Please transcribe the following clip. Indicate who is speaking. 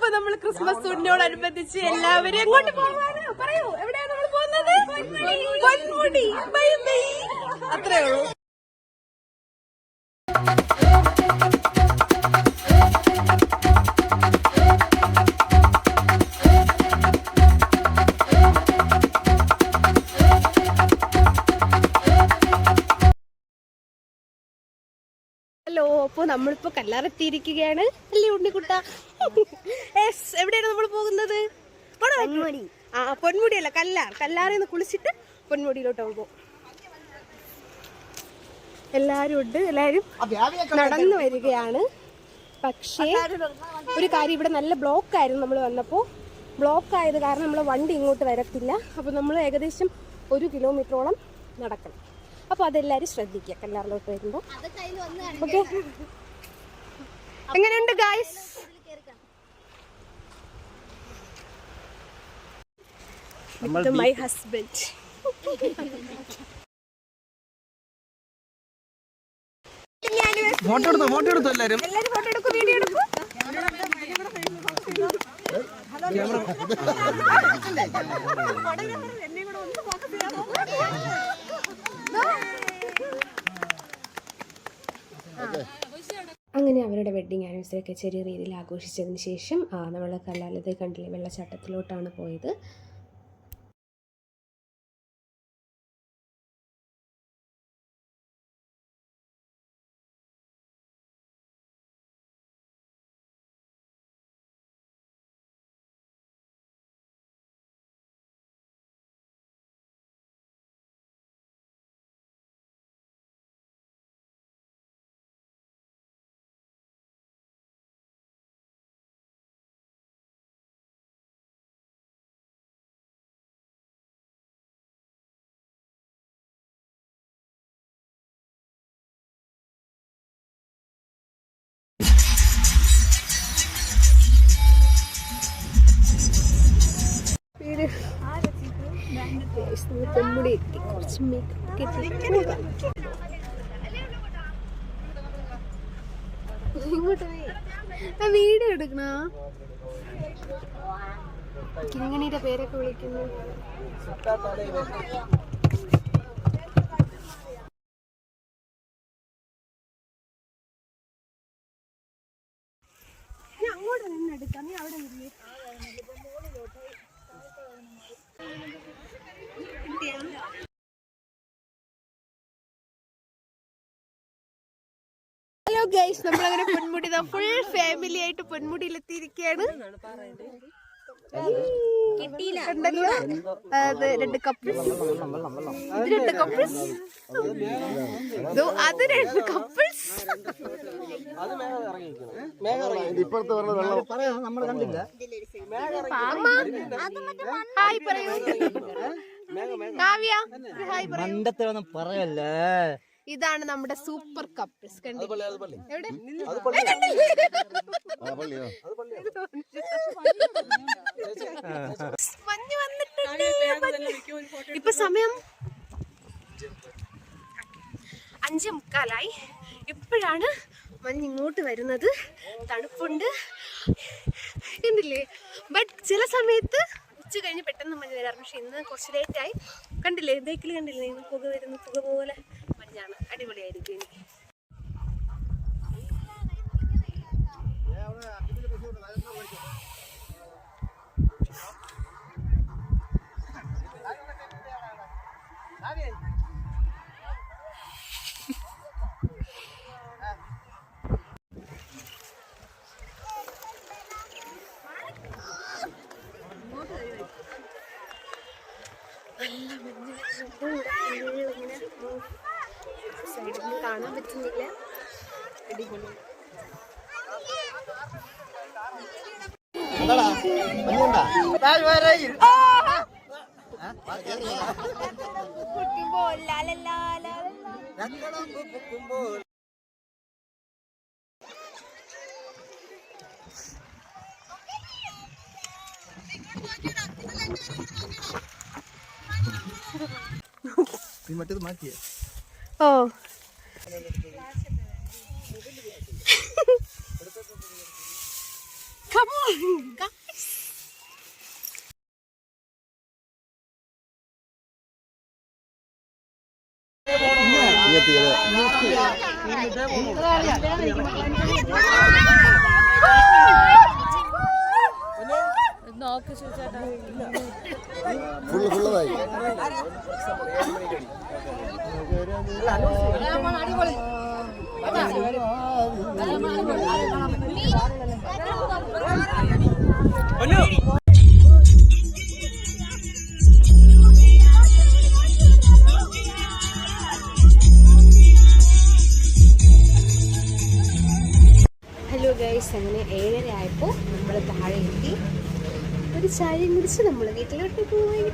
Speaker 1: അപ്പൊ നമ്മൾ ക്രിസ്മസ് ഊണിനോടനുബന്ധിച്ച് എല്ലാവരും എങ്ങോട്ട് പോകാനോ പറയൂ, എവിടെയാണ് നമ്മൾ പോകുന്നത്? പൊന്മുടി. Bye bye. അത്രേ ഉള്ളൂ. ഹലോ, അപ്പൊ നമ്മളിപ്പോ കല്ലാറെത്തിയിരിക്കുകയാണ് അല്ലേ ഉണ്ണിക്കുട്ട? എവിടെയാണ് നമ്മൾ പോകുന്നത്? ആ, പൊന്മുടിയല്ല, കല്ലാറിൽ നിന്ന് കുളിച്ചിട്ട് പൊന്മുടിയിലോട്ട് പോകും. എല്ലാരും ഉണ്ട്, എല്ലാരും നടന്നു വരികയാണ്. പക്ഷേ ഒരു കാര്യം, ഇവിടെ നല്ല ബ്ലോക്ക് ആയിരുന്നു. നമ്മൾ വന്നപ്പോൾ ബ്ലോക്ക് ആയത് കാരണം നമ്മൾ വണ്ടി ഇങ്ങോട്ട് വരത്തില്ല. അപ്പോൾ നമ്മൾ ഏകദേശം 1 കിലോമീറ്ററോളം നടക്കണം. അപ്പോൾ അതെല്ലാവരും ശ്രദ്ധിക്കുക കല്ലാറിലോട്ട് വരുമ്പോൾ. ഓക്കെ, എങ്ങനെയുണ്ട് ഗായ്സ്? My husband.
Speaker 2: ഫോട്ടോ എടുത്തു എല്ലാരും
Speaker 1: ഫോട്ടോ എടുക്കും, വീഡിയോ എടുക്കും. അങ്ങനെ അവരുടെ വെഡ്ഡിങ് ആനിവേഴ്സറി ഒക്കെ ചെറിയ രീതിയിൽ ആഘോഷിച്ചതിന് ശേഷം നമ്മൾ കല്ലാലത് കണ്ടില്ലേ, വെള്ളച്ചാട്ടത്തിലോട്ടാണ് പോയത്. പൊന്മുടി എത്തി, കുറച്ച് ഇങ്ങോട്ട് വീഡിയോ എടുക്കണ. കിങ്ങിണിയുടെ പേരൊക്കെ വിളിക്കുന്നു. ഞാൻ അങ്ങോട്ട് നിന്നെടുക്കാം, നീ അവിടെ ഇല്ലേ? ഹലോ ഗൈസ്, നമ്മളങ്ങനെ പൊന്മുടി ഫുൾ ഫാമിലി ആയിട്ട് പൊന്മുടിയിലെത്തിയിരിക്കുകയാണ്. അത് 2 കപ്പിൾസ്, അത് 2 കപ്പിൾസ്. ഹായ് പറയൂ കാവ്യ, ഹായ് പറയല്ലേ. ഇതാണ് നമ്മുടെ സൂപ്പർ കപ്പിൾസ്. എവിടെ മഞ്ഞ് വന്നിട്ടുണ്ട്. ഇപ്പൊ സമയം 5:45. ഇപ്പോഴാണ് മഞ്ഞ് ഇങ്ങോട്ട് വരുന്നത്. തണുപ്പുണ്ട് എന്നില്ലേ. ബട്ട് ചില സമയത്ത് ഉച്ച കഴിഞ്ഞ് പെട്ടെന്ന് മഞ്ഞ് വരാറുണ്ട്. പക്ഷെ ഇന്ന് കുറച്ച് ലേറ്റായി. കണ്ടില്ലേ, ബേക്കിൽ കണ്ടില്ലേ, പുക വരുന്നു, പുക പോലെ മഞ്ഞാണ്. അടിപൊളിയായിരിക്കും എനിക്ക്. നല്ല മഞ്ഞ് ഇങ്ങനെ സൈഡിൽ കാണാൻ പറ്റുന്നില്ല. അടിപൊളി.
Speaker 2: മറ്റേത് മാറ്റിയേ.
Speaker 1: ഓ Come on, guys.
Speaker 2: ഫുള്ളായി
Speaker 1: ഹലോ ഗൈസ്, അങ്ങനെ 7:30 ആയപ്പോൾ നമ്മൾ താഴെ എത്തി. ഒരു ചായയും കുടിച്ച് നമ്മൾ വീട്ടിലോട്ട് പോയി.